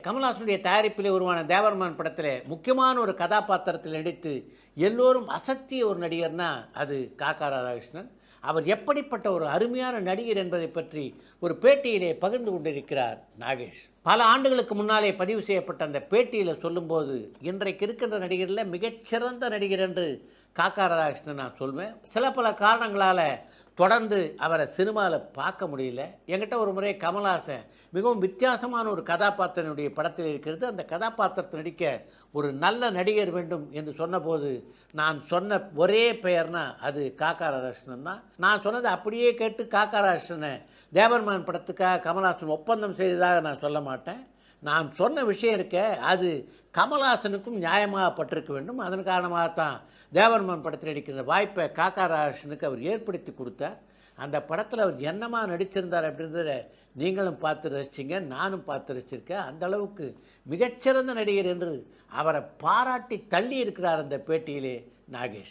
கமல்ஹாசனுடைய தயாரிப்பிலே உருவான தேவர்மான் படத்தில் முக்கியமான ஒரு கதாபாத்திரத்தில் நடித்து எல்லோரும் அசத்திய ஒரு நடிகர்னா அது காக்கா ராதாகிருஷ்ணன். அவர் எப்படிப்பட்ட ஒரு அருமையான நடிகர் என்பதை பற்றி ஒரு பேட்டியிலே பகிர்ந்து கொண்டிருக்கிறார் நாகேஷ். பல ஆண்டுகளுக்கு முன்னாலே பதிவு செய்யப்பட்ட அந்த பேட்டியில் சொல்லும்போது, இன்றைக்கு இருக்கின்ற நடிகரில் மிகச்சிறந்த நடிகர் என்று காக்கா ராதாகிருஷ்ணன் நான் சொல்வேன். சில பல காரணங்களால் தொடர்ந்து அவரை சினிமாவில் பார்க்க முடியல. என்கிட்ட ஒரு முறை கமல்ஹாசன் மிகவும் வித்தியாசமான ஒரு கதாபாத்திரனுடைய படத்தில் இருக்கிறது, அந்த கதாபாத்திரத்தை நடிக்க ஒரு நல்ல நடிகர் வேண்டும் என்று சொன்னபோது நான் சொன்ன ஒரே பெயர்னா அது காக்கா ராதாகிருஷ்ணன் தான். நான் சொன்னதை அப்படியே கேட்டு காக்கா ராதாகிருஷ்ணனை தேவர்மான் படத்துக்காக கமல்ஹாசன் ஒப்பந்தம் செய்ததாக நான் சொல்ல மாட்டேன். நான் சொன்ன விஷயம் இருக்க அது கமல்ஹாசனுக்கும் நியாயமாகப்பட்டிருக்க வேண்டும். அதன் காரணமாகத்தான் தேவர்மான் படத்தில் நடிக்கிற வாய்ப்பை காக்கா ராதாகிருஷ்ணனுக்கு அவர் ஏற்படுத்தி கொடுத்தார். அந்த படத்தில் அவர் என்னமா நடிச்சிருந்தார் அப்படின்றத நீங்களும் பார்த்து ரசிச்சிங்க, நானும் பார்த்து ரசிச்சிருக்கேன். அந்த அளவுக்கு மிகச்சிறந்த நடிகர் என்று அவரை பாராட்டி தள்ளி இருக்கிறார் அந்த பேட்டியிலே நாகேஷ்.